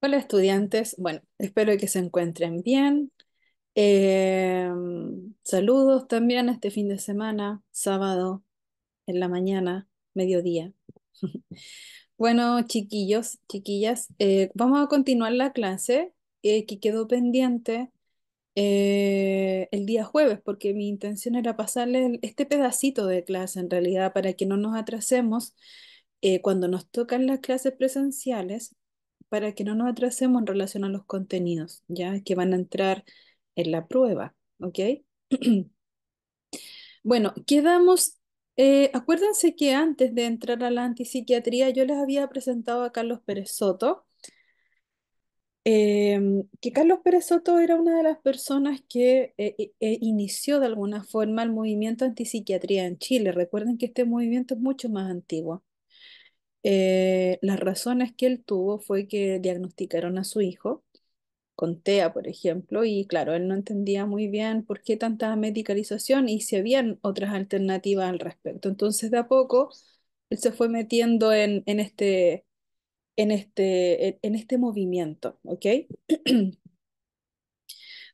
Hola estudiantes, bueno, espero que se encuentren bien. Eh, Saludos también este fin de semana, sábado, en la mañana, mediodía. Bueno, chiquillos, chiquillas, vamos a continuar la clase que quedó pendiente el día jueves, porque mi intención era pasarles este pedacito de clase en realidad para que no nos atrasemos cuando nos tocan las clases presenciales, para que no nos atrasemos en relación a los contenidos, ya que van a entrar en la prueba, ¿ok? Bueno, quedamos, acuérdense que antes de entrar a la antipsiquiatría yo les había presentado a Carlos Pérez Soto, que Carlos Pérez Soto era una de las personas que inició de alguna forma el movimiento antipsiquiatría en Chile. Recuerden que este movimiento es mucho más antiguo. Las razones que él tuvo fue que diagnosticaron a su hijo con TEA, por ejemplo, y claro, él no entendía muy bien por qué tanta medicalización y si habían otras alternativas al respecto. Entonces, de a poco, él se fue metiendo en este movimiento, ¿ok?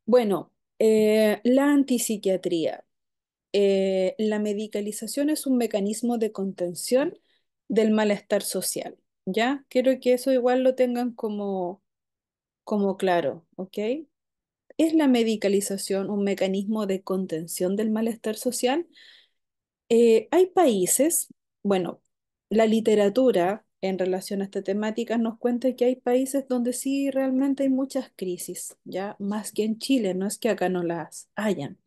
Bueno, la antipsiquiatría. La medicalización es un mecanismo de contención del malestar social, ¿ya? Quiero que eso igual lo tengan como claro, ¿ok? ¿Es la medicalización un mecanismo de contención del malestar social? Hay países, bueno, la literatura en relación a esta temática nos cuenta que hay países donde sí realmente hay muchas crisis, ¿ya? Más que en Chile, no es que acá no las hayan.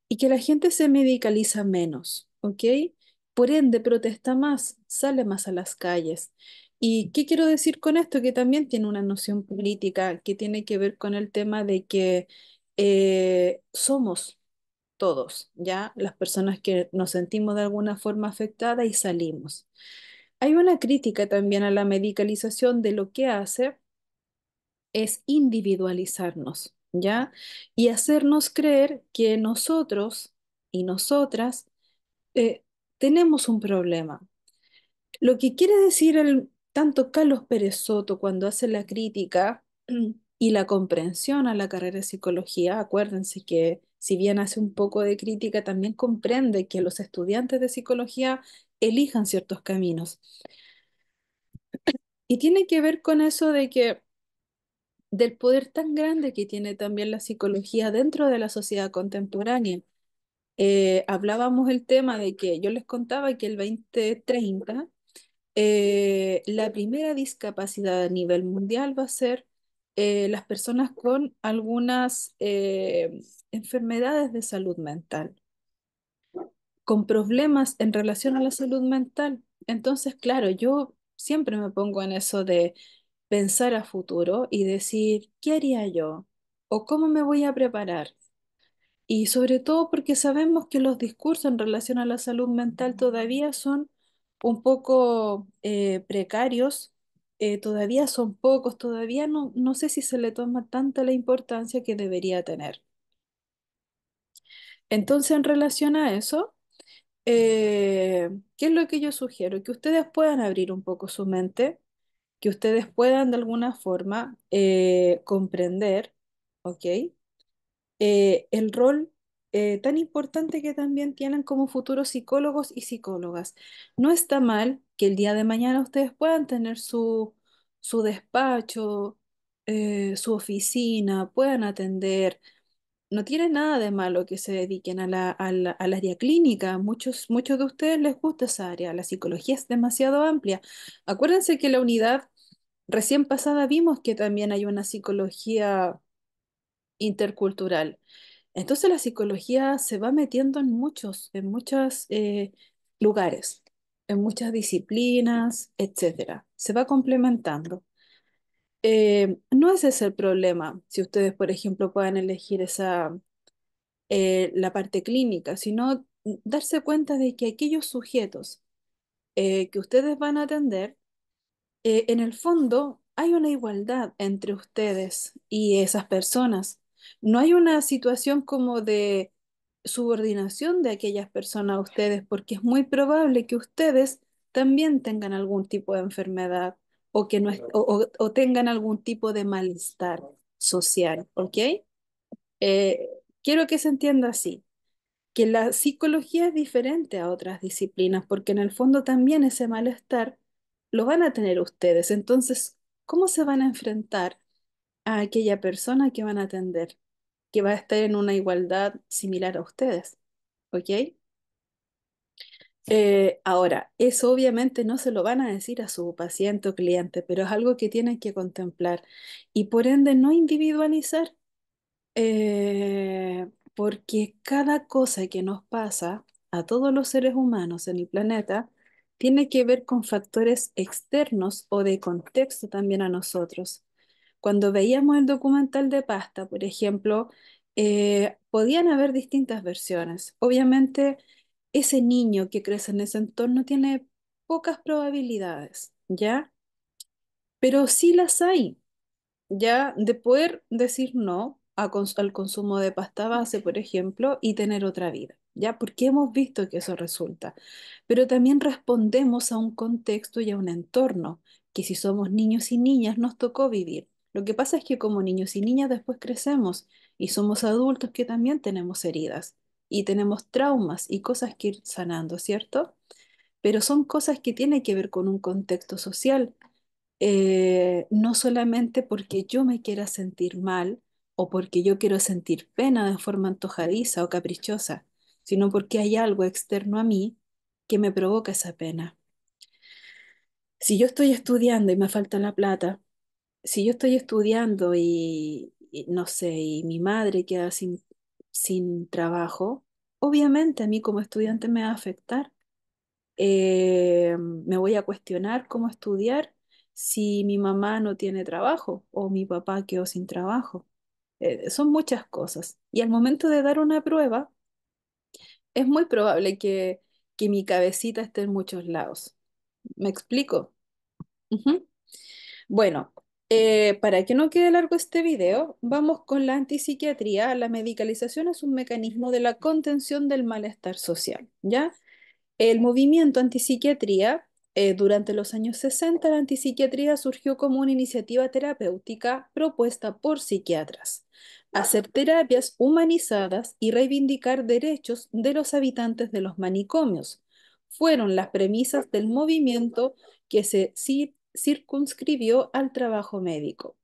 Y que la gente se medicaliza menos, ¿ok? Por ende, protesta más, sale más a las calles. ¿Y qué quiero decir con esto? Que también tiene una noción política que tiene que ver con el tema de que somos todos, ¿ya? Las personas que nos sentimos de alguna forma afectadas y salimos. Hay una crítica también a la medicalización de lo que hace es individualizarnos, ¿ya? Y hacernos creer que nosotros y nosotras eh, tenemos un problema. Lo que quiere decir tanto Carlos Pérez Soto cuando hace la crítica y la comprensión a la carrera de psicología, acuérdense que si bien hace un poco de crítica, también comprende que los estudiantes de psicología elijan ciertos caminos. Y tiene que ver con eso de que del poder tan grande que tiene también la psicología dentro de la sociedad contemporánea. Hablábamos el tema de que yo les contaba que el 2030 la primera discapacidad a nivel mundial va a ser las personas con algunas enfermedades de salud mental, con problemas en relación a la salud mental. Entonces, claro, yo siempre me pongo en eso de pensar a futuro y decir, ¿qué haría yo? ¿O cómo me voy a preparar? Y sobre todo porque sabemos que los discursos en relación a la salud mental todavía son un poco precarios, todavía son pocos, todavía no sé si se le toma tanta la importancia que debería tener. Entonces, en relación a eso, ¿qué es lo que yo sugiero? Que ustedes puedan abrir un poco su mente, que ustedes puedan de alguna forma comprender, ¿ok? El rol tan importante que también tienen como futuros psicólogos y psicólogas. No está mal que el día de mañana ustedes puedan tener su despacho, su oficina, puedan atender. No tiene nada de malo que se dediquen al área clínica. Muchos de ustedes les gusta esa área. La psicología es demasiado amplia. Acuérdense que la unidad recién pasada vimos que también hay una psicología intercultural. Entonces la psicología se va metiendo en muchos lugares, en muchas disciplinas, etcétera. Se va complementando. No ese es el problema, si ustedes, por ejemplo, puedan elegir la parte clínica, sino darse cuenta de que aquellos sujetos que ustedes van a atender en el fondo hay una igualdad entre ustedes y esas personas. No hay una situación como de subordinación de aquellas personas a ustedes, porque es muy probable que ustedes también tengan algún tipo de enfermedad o que no o tengan algún tipo de malestar social, ¿ok? Quiero que se entienda así, que la psicología es diferente a otras disciplinas, porque en el fondo también ese malestar lo van a tener ustedes. Entonces, ¿cómo se van a enfrentar a aquella persona que van a atender, que va a estar en una igualdad similar a ustedes? ¿Ok? Ahora, eso obviamente no se lo van a decir a su paciente o cliente, pero es algo que tienen que contemplar y por ende no individualizar, porque cada cosa que nos pasa a todos los seres humanos en el planeta tiene que ver con factores externos o de contexto también a nosotros. Cuando veíamos el documental de Pasta, por ejemplo, podían haber distintas versiones. Obviamente, ese niño que crece en ese entorno tiene pocas probabilidades, ¿ya? Pero sí las hay, ya de poder decir no al consumo de pasta base, por ejemplo, y tener otra vida, ya porque hemos visto que eso resulta. Pero también respondemos a un contexto y a un entorno que si somos niños y niñas nos tocó vivir. Lo que pasa es que como niños y niñas después crecemos y somos adultos que también tenemos heridas y tenemos traumas y cosas que ir sanando, ¿cierto? Pero son cosas que tienen que ver con un contexto social, no solamente porque yo me quiera sentir mal o porque yo quiero sentir pena de forma antojadiza o caprichosa, sino porque hay algo externo a mí que me provoca esa pena. Si yo estoy estudiando y me falta la plata, si yo estoy estudiando y no sé, y mi madre queda sin trabajo, obviamente a mí como estudiante me va a afectar. Me voy a cuestionar cómo estudiar si mi mamá no tiene trabajo o mi papá quedó sin trabajo. Son muchas cosas. Y al momento de dar una prueba, es muy probable que mi cabecita esté en muchos lados. ¿Me explico? Ujú. Bueno, para que no quede largo este video, vamos con la antipsiquiatría. La medicalización es un mecanismo de la contención del malestar social, ¿ya? El movimiento antipsiquiatría, durante los años 60, la antipsiquiatría surgió como una iniciativa terapéutica propuesta por psiquiatras, hacer terapias humanizadas y reivindicar derechos de los habitantes de los manicomios. Fueron las premisas del movimiento que se circunscribió al trabajo médico.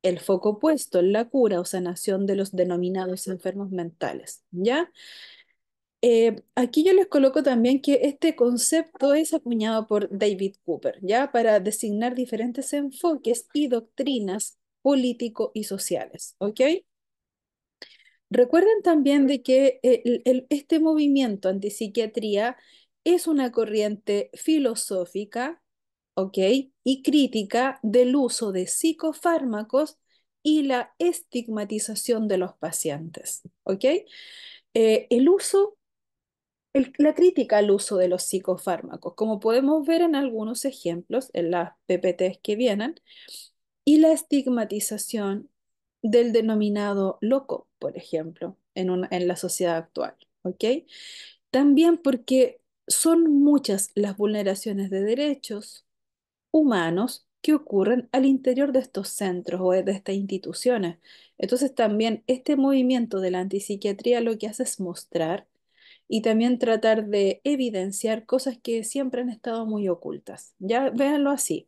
El foco puesto en la cura o sanación de los denominados enfermos mentales, ¿ya? Aquí yo les coloco también que este concepto es acuñado por David Cooper, ¿ya? Para designar diferentes enfoques y doctrinas político y sociales, ¿ok? Recuerden también de que este movimiento antipsiquiatría es una corriente filosófica, ¿ok? Y crítica del uso de psicofármacos y la estigmatización de los pacientes, ¿ok? El uso la crítica al uso de los psicofármacos, como podemos ver en algunos ejemplos en las PPTs que vienen, y la estigmatización del denominado loco, por ejemplo, en la sociedad actual, ¿ok? También porque son muchas las vulneraciones de derechos humanos que ocurren al interior de estos centros o de estas instituciones. Entonces también este movimiento de la antipsiquiatría lo que hace es mostrar y también tratar de evidenciar cosas que siempre han estado muy ocultas. Ya véanlo así.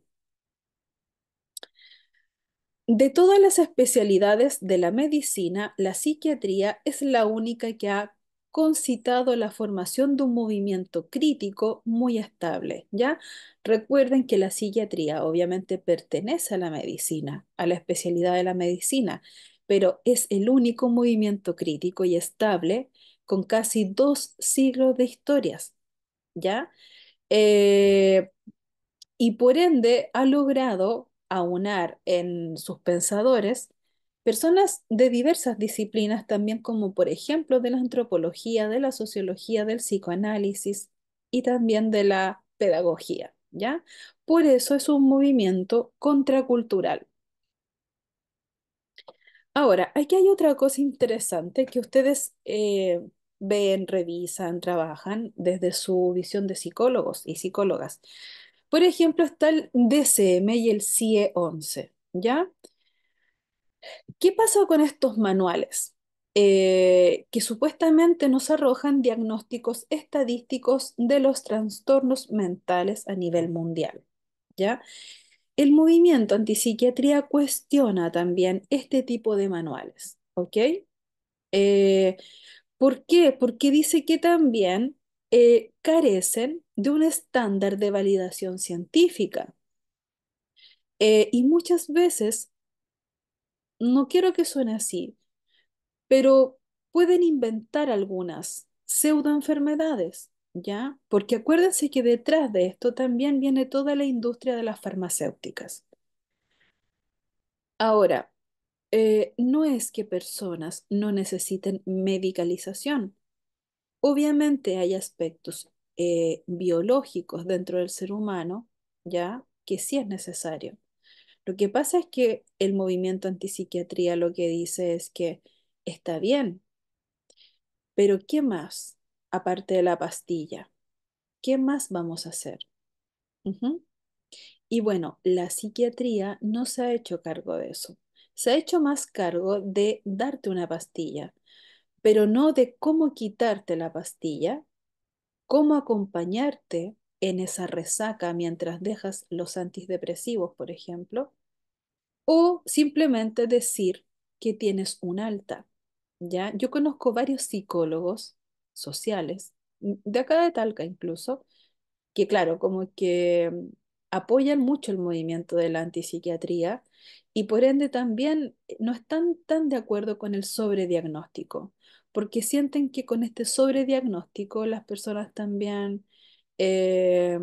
De todas las especialidades de la medicina, la psiquiatría es la única que ha concitado la formación de un movimiento crítico muy estable, ¿ya? Recuerden que la psiquiatría obviamente pertenece a la medicina, a la especialidad de la medicina, pero es el único movimiento crítico y estable con casi 2 siglos de historias, ¿ya? Eh, y por ende ha logrado aunar en sus pensadores personas de diversas disciplinas también como por ejemplo de la antropología, de la sociología, del psicoanálisis y también de la pedagogía, ¿ya? Por eso es un movimiento contracultural. Ahora, aquí hay otra cosa interesante que ustedes ven, revisan, trabajan desde su visión de psicólogos y psicólogas. Por ejemplo, está el DCM y el CIE-11, ¿ya? ¿Qué pasa con estos manuales? Que supuestamente nos arrojan diagnósticos estadísticos de los trastornos mentales a nivel mundial, ¿ya? El movimiento antipsiquiatría cuestiona también este tipo de manuales, ¿ok? Eh, ¿Por qué? Porque dice que también carecen de un estándar de validación científica. Y muchas veces, no quiero que suene así, pero pueden inventar algunas pseudoenfermedades, ¿ya? Porque acuérdense que detrás de esto también viene toda la industria de las farmacéuticas. Ahora, no es que personas no necesiten medicalización. Obviamente hay aspectos biológicos dentro del ser humano, ¿ya? Que sí es necesario. Lo que pasa es que el movimiento antipsiquiatría lo que dice es que está bien, pero ¿qué más? Aparte de la pastilla, ¿qué más vamos a hacer? Ujú. Y bueno, la psiquiatría no se ha hecho cargo de eso. Se ha hecho más cargo de darte una pastilla, pero no de cómo quitarte la pastilla, cómo acompañarte en esa resaca mientras dejas los antidepresivos, por ejemplo, o simplemente decir que tienes un alta, ¿ya? Yo conozco varios psicólogos sociales, de acá de Talca incluso, que claro, como que apoyan mucho el movimiento de la antipsiquiatría y por ende también no están tan de acuerdo con el sobrediagnóstico, porque sienten que con este sobrediagnóstico las personas también eh,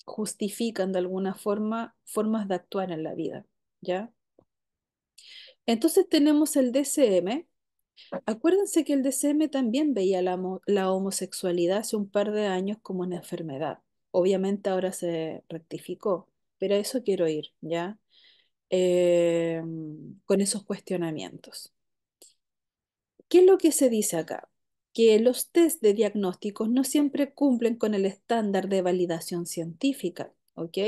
justifican de alguna forma formas de actuar en la vida, ¿ya? Entonces tenemos el DCM. Acuérdense que el DCM también veía la homosexualidad hace un par de años como una enfermedad. Obviamente ahora se rectificó, pero a eso quiero ir, ¿ya? Eh, con esos cuestionamientos. ¿Qué es lo que se dice acá? Que los test de diagnósticos no siempre cumplen con el estándar de validación científica, ¿ok?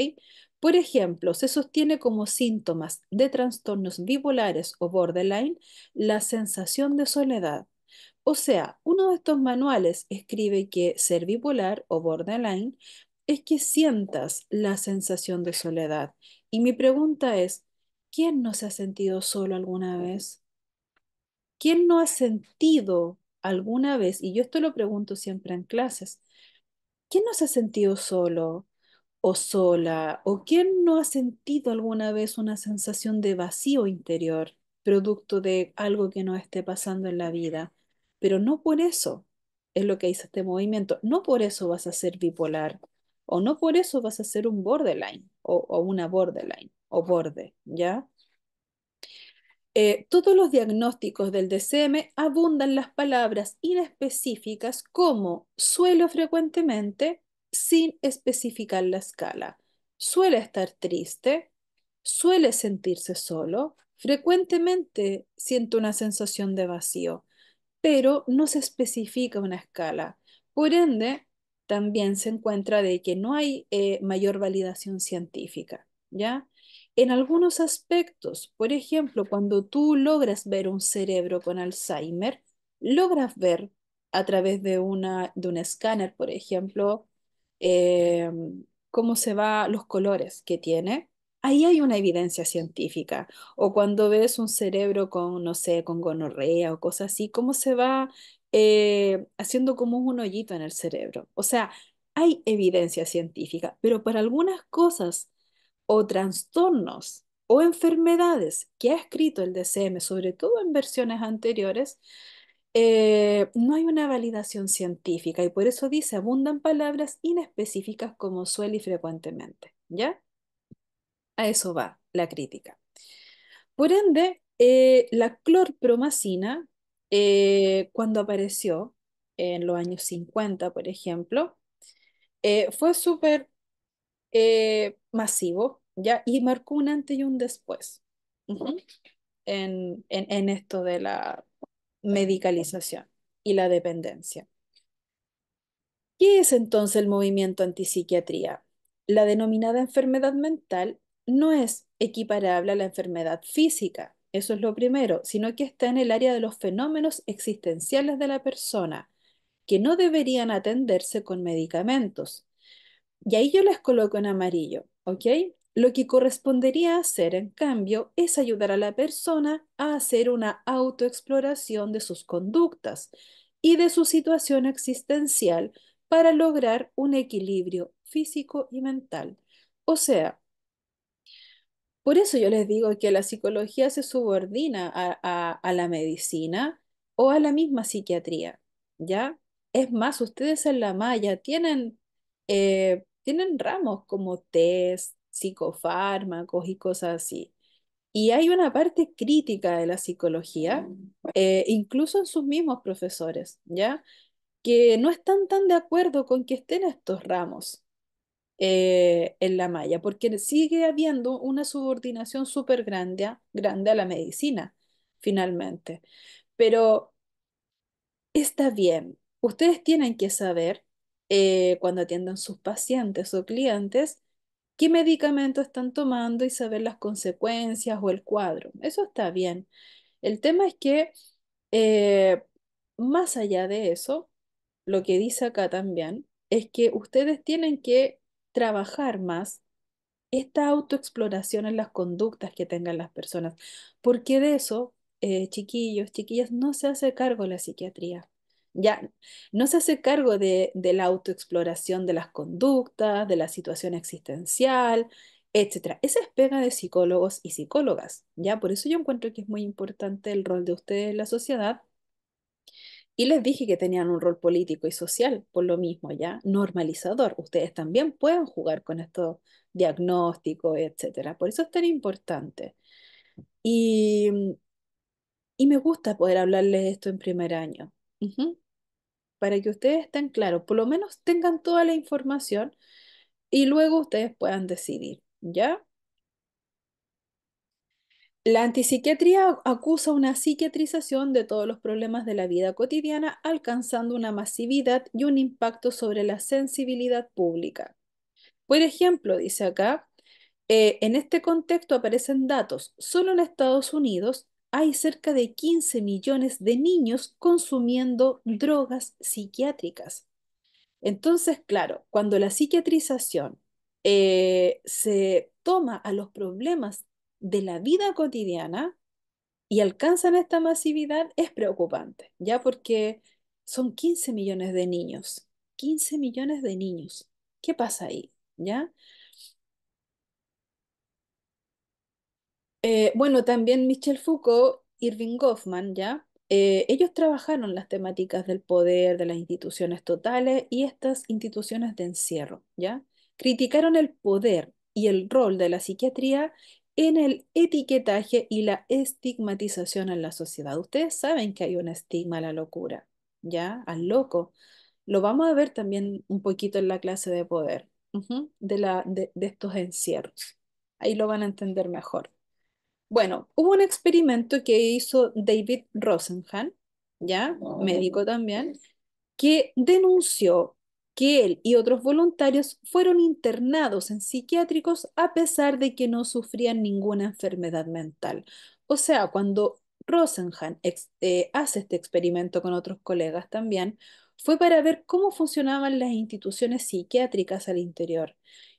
Por ejemplo, se sostiene como síntomas de trastornos bipolares o borderline la sensación de soledad. O sea, uno de estos manuales escribe que ser bipolar o borderline es que sientas la sensación de soledad. Y mi pregunta es, ¿quién no se ha sentido solo alguna vez? ¿Quién no ha sentido alguna vez, y yo esto lo pregunto siempre en clases, ¿quién no se ha sentido solo o sola? ¿O quién no ha sentido alguna vez una sensación de vacío interior, producto de algo que nos esté pasando en la vida? Pero no por eso es lo que dice este movimiento, no por eso vas a ser bipolar, o no por eso vas a ser un borderline, o una borderline, o borde, ¿ya? Todos los diagnósticos del DCM abundan las palabras inespecíficas como suelo frecuentemente sin especificar la escala. Suele estar triste, suele sentirse solo, frecuentemente siento una sensación de vacío, pero no se especifica una escala. Por ende, también se encuentra de que no hay mayor validación científica, ¿ya? En algunos aspectos, por ejemplo, cuando tú logras ver un cerebro con Alzheimer, logras ver a través de un escáner, por ejemplo, eh, cómo se va los colores que tiene. Ahí hay una evidencia científica. O cuando ves un cerebro con, no sé, con gonorrea o cosas así, cómo se va haciendo como un hoyito en el cerebro. O sea, hay evidencia científica, pero para algunas cosas o trastornos o enfermedades que ha escrito el DCM, sobre todo en versiones anteriores, no hay una validación científica y por eso dice, abundan palabras inespecíficas como suele y frecuentemente, ¿ya? A eso va la crítica. Por ende, la clorpromacina, cuando apareció en los años 50, por ejemplo, fue súper masivo, ¿ya? Y marcó un antes y un después, ujú, en esto de la medicalización y la dependencia. ¿Qué es entonces el movimiento antipsiquiatría? La denominada enfermedad mental no es equiparable a la enfermedad física, eso es lo primero, sino que está en el área de los fenómenos existenciales de la persona, que no deberían atenderse con medicamentos. Y ahí yo les coloco en amarillo, ¿ok? Lo que correspondería hacer, en cambio, es ayudar a la persona a hacer una autoexploración de sus conductas y de su situación existencial para lograr un equilibrio físico y mental. O sea, por eso yo les digo que la psicología se subordina a la medicina o a la misma psiquiatría, ¿ya? Es más, ustedes en la malla tienen ramos como test, psicofármacos y cosas así. Y hay una parte crítica de la psicología, incluso en sus mismos profesores, ¿ya? Que no están tan de acuerdo con que estén estos ramos en la malla, porque sigue habiendo una subordinación súper grande a la medicina, finalmente. Pero está bien, ustedes tienen que saber cuando atiendan sus pacientes o clientes qué medicamento están tomando y saber las consecuencias o el cuadro. Eso está bien. El tema es que, eh, más allá de eso, lo que dice acá también es que ustedes tienen que trabajar más esta autoexploración en las conductas que tengan las personas, porque de eso, chiquillos, chiquillas, no se hace cargo la psiquiatría. Ya, no se hace cargo de la autoexploración de las conductas, de la situación existencial, etcétera. Esa es pega de psicólogos y psicólogas, ¿ya? Por eso yo encuentro que es muy importante el rol de ustedes en la sociedad y les dije que tenían un rol político y social, por lo mismo, ¿ya? Normalizador. Ustedes también pueden jugar con estos diagnósticos, etcétera. Por eso es tan importante. Y, y me gusta poder hablarles esto en primer año. Ujú. Para que ustedes estén claros, por lo menos tengan toda la información y luego ustedes puedan decidir, ¿ya? La antipsiquiatría acusa una psiquiatrización de todos los problemas de la vida cotidiana, alcanzando una masividad y un impacto sobre la sensibilidad pública. Por ejemplo, dice acá, en este contexto aparecen datos. Solo en Estados Unidos hay cerca de 15 millones de niños consumiendo drogas psiquiátricas. Entonces, claro, cuando la psiquiatrización se toma a los problemas de la vida cotidiana, y alcanzan esta masividad es preocupante, ya porque son 15 millones de niños, 15 millones de niños. ¿Qué pasa ahí? ¿Ya? Bueno, también Michel Foucault, Irving Goffman, ¿ya? Ellos trabajaron las temáticas del poder, de las instituciones totales y estas instituciones de encierro, ¿ya? Criticaron el poder y el rol de la psiquiatría en el etiquetaje y la estigmatización en la sociedad. Ustedes saben que hay un estigma a la locura, ¿ya? Al loco. Lo vamos a ver también un poquito en la clase de poder, ujú, de estos encierros. Ahí lo van a entender mejor. Bueno, hubo un experimento que hizo David Rosenhan, ya, médico también, que denunció que él y otros voluntarios fueron internados en psiquiátricos a pesar de que no sufrían ninguna enfermedad mental. O sea, cuando Rosenhan hace este experimento con otros colegas también, fue para ver cómo funcionaban las instituciones psiquiátricas al interior.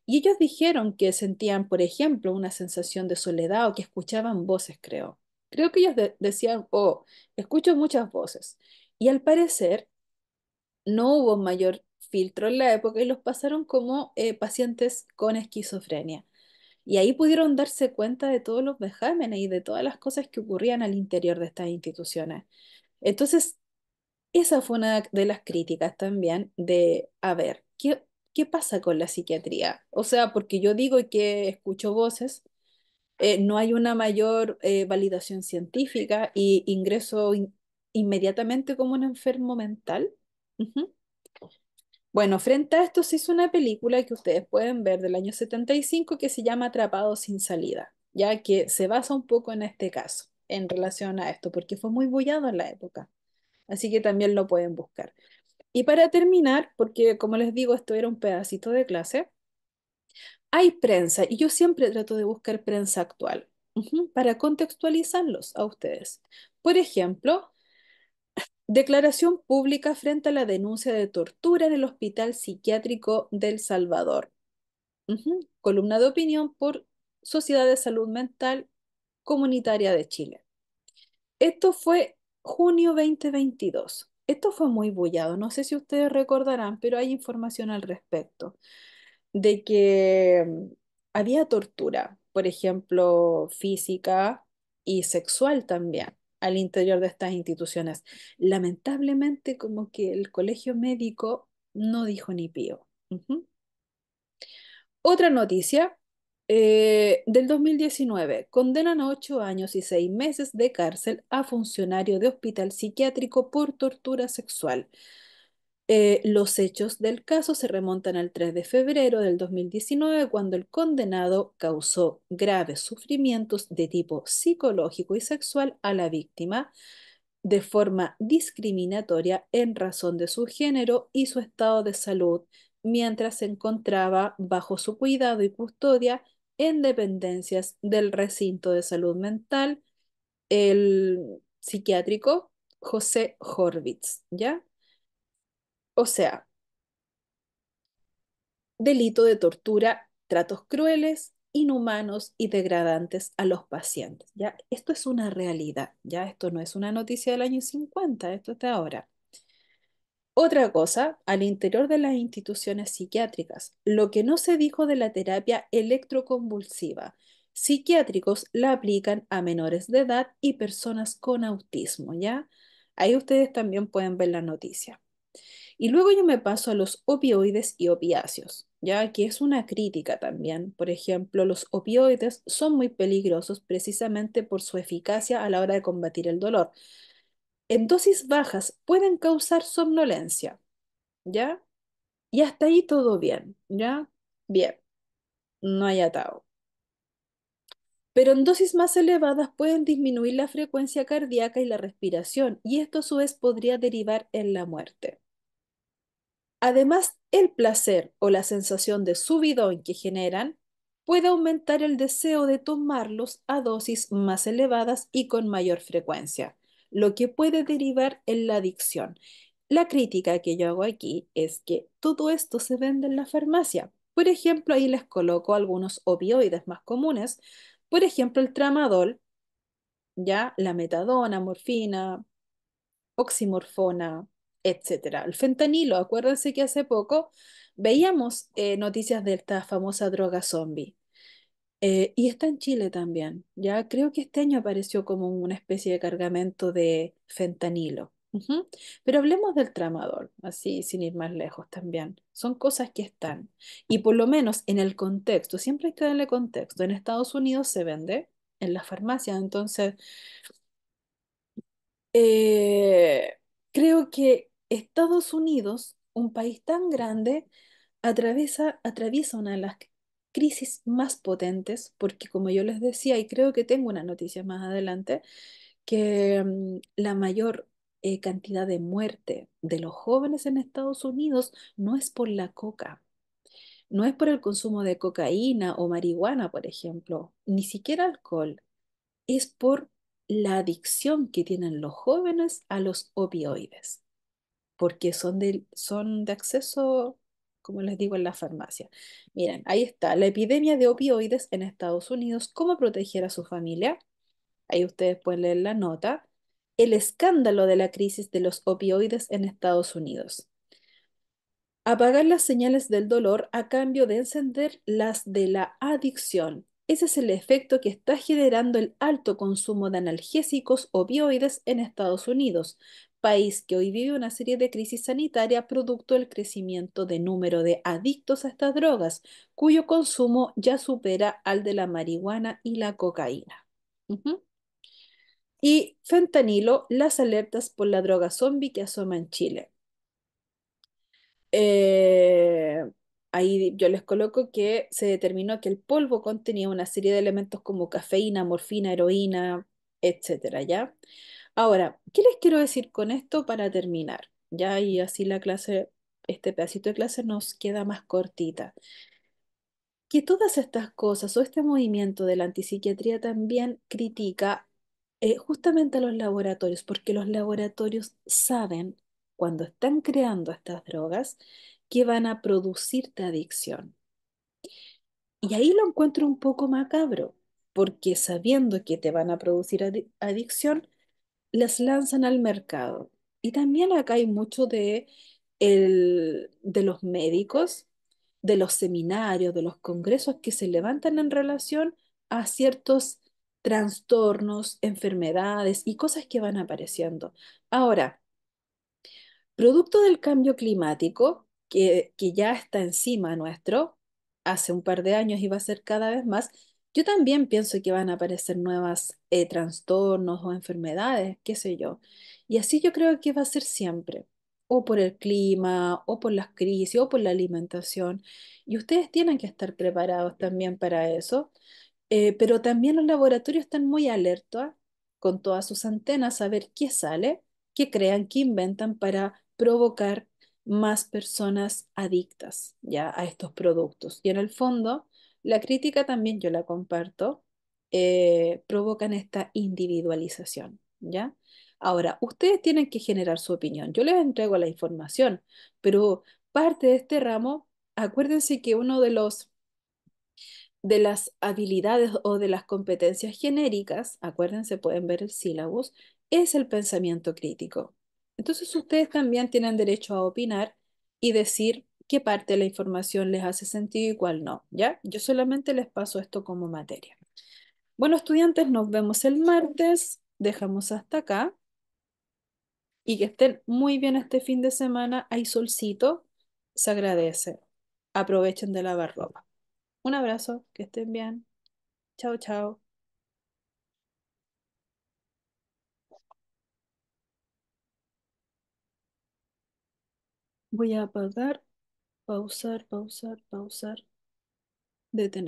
Y ellos dijeron que sentían, por ejemplo, una sensación de soledad o que escuchaban voces, creo. Creo que ellos decían, oh, escucho muchas voces. Y al parecer, no hubo mayor filtro en la época y los pasaron como pacientes con esquizofrenia. Y ahí pudieron darse cuenta de todos los vejámenes y de todas las cosas que ocurrían al interior de estas instituciones. Entonces, esa fue una de las críticas también de, a ver, ¿qué pasa con la psiquiatría? O sea, porque yo digo que escucho voces, no hay una mayor validación científica y ingreso inmediatamente como un enfermo mental. Ujú. Bueno, frente a esto se hizo una película que ustedes pueden ver del año 75 que se llama Atrapado sin salida, ya que se basa un poco en este caso, en relación a esto, porque fue muy bullado en la época. Así que también lo pueden buscar. Y para terminar, porque como les digo, esto era un pedacito de clase, Hay prensa y yo siempre trato de buscar prensa actual, para contextualizarlos a ustedes. Por ejemplo, declaración pública frente a la denuncia de tortura en el Hospital Psiquiátrico del Salvador. Columna de opinión por Sociedad de Salud Mental Comunitaria de Chile. Esto fue junio 2022. Esto fue muy bullado, no sé si ustedes recordarán, pero hay información al respecto de que había tortura, por ejemplo, física y sexual también al interior de estas instituciones. Lamentablemente, como que el colegio médico no dijo ni pío. Otra noticia, del 2019: condenan a 8 años y 6 meses de cárcel a funcionario de hospital psiquiátrico por tortura sexual. Los hechos del caso se remontan al 3 de febrero del 2019, cuando el condenado causó graves sufrimientos de tipo psicológico y sexual a la víctima de forma discriminatoria en razón de su género y su estado de salud, mientras se encontraba bajo su cuidado y custodia en dependencias del recinto de salud mental, el psiquiátrico José Horvitz, ¿ya? O sea, delito de tortura, tratos crueles, inhumanos y degradantes a los pacientes, ¿ya? Esto es una realidad, ¿ya? Esto no es una noticia del año 50, esto es de ahora. Otra cosa, al interior de las instituciones psiquiátricas, lo que no se dijo de la terapia electroconvulsiva. Psiquiátricos la aplican a menores de edad y personas con autismo, ¿ya? Ahí ustedes también pueden ver la noticia. Y luego yo me paso a los opioides y opiáceos, ya que es una crítica también. Por ejemplo, los opioides son muy peligrosos precisamente por su eficacia a la hora de combatir el dolor. En dosis bajas pueden causar somnolencia, ¿ya? Y hasta ahí todo bien, ¿ya? Bien, no hay atado. Pero en dosis más elevadas pueden disminuir la frecuencia cardíaca y la respiración, y esto a su vez podría derivar en la muerte. Además, el placer o la sensación de subidón que generan puede aumentar el deseo de tomarlos a dosis más elevadas y con mayor frecuencia, lo que puede derivar en la adicción. La crítica que yo hago aquí es que todo esto se vende en la farmacia. Por ejemplo, ahí les coloco algunos opioides más comunes. Por ejemplo, el tramadol, ya la metadona, morfina, oximorfona, etcétera. El fentanilo, acuérdense que hace poco veíamos noticias de esta famosa droga zombie. Y está en Chile también. Ya creo que este año apareció como una especie de cargamento de fentanilo. Pero hablemos del tramador, así sin ir más lejos también. Son cosas que están. Y por lo menos en el contexto, siempre hay que darle contexto. En Estados Unidos se vende en las farmacias, entonces eh, creo que Estados Unidos, un país tan grande, atraviesa una de las crisis más potentes, porque como yo les decía, y creo que tengo una noticia más adelante, que la mayor cantidad de muerte de los jóvenes en Estados Unidos no es por la coca, no es por el consumo de cocaína o marihuana, por ejemplo, ni siquiera alcohol, es por la adicción que tienen los jóvenes a los opioides, porque son de acceso, como les digo, en la farmacia. Miren, ahí está, la epidemia de opioides en Estados Unidos, cómo proteger a su familia. Ahí ustedes pueden leer la nota. El escándalo de la crisis de los opioides en Estados Unidos. Apagar las señales del dolor a cambio de encender las de la adicción. Ese es el efecto que está generando el alto consumo de analgésicos opioides en Estados Unidos, país que hoy vive una serie de crisis sanitarias producto del crecimiento de número de adictos a estas drogas, cuyo consumo ya supera al de la marihuana y la cocaína. Ujú. Y fentanilo, las alertas por la droga zombie que asoma en Chile. Eh, Ahí yo les coloco que se determinó que el polvo contenía una serie de elementos como cafeína, morfina, heroína, etcétera, ¿ya? Ahora, ¿qué les quiero decir con esto para terminar? Ya, y así la clase, este pedacito de clase nos queda más cortita. que todas estas cosas o este movimiento de la antipsiquiatría también critica justamente a los laboratorios, porque los laboratorios saben cuando están creando estas drogas que van a producirte adicción. Y ahí lo encuentro un poco macabro, porque sabiendo que te van a producir adicción, las lanzan al mercado. Y también acá hay mucho de los médicos, de los seminarios, de los congresos que se levantan en relación a ciertos trastornos, enfermedades y cosas que van apareciendo. Ahora, producto del cambio climático, que ya está encima nuestro, hace un par de años y va a ser cada vez más, yo también pienso que van a aparecer nuevas trastornos o enfermedades, qué sé yo. Y así yo creo que va a ser siempre, o por el clima, o por las crisis, o por la alimentación. Y ustedes tienen que estar preparados también para eso. Pero también los laboratorios están muy alerta con todas sus antenas a ver qué sale, qué crean, qué inventan para provocar más personas adictas ya a estos productos. Y en el fondo, la crítica también yo la comparto, provocan esta individualización, ¿ya? Ahora, ustedes tienen que generar su opinión. Yo les entrego la información, pero parte de este ramo, acuérdense que uno de las habilidades o de las competencias genéricas, acuérdense, pueden ver el sílabus, es el pensamiento crítico. Entonces ustedes también tienen derecho a opinar y decir qué parte de la información les hace sentido y cuál no, ¿ya? Yo solamente les paso esto como materia. Bueno, estudiantes, nos vemos el martes, dejamos hasta acá y que estén muy bien este fin de semana. Hay solcito, se agradece. Aprovechen de lavar ropa. Un abrazo, que estén bien. Chao, chao. Voy a apagar, pausar, pausar, pausar, detener.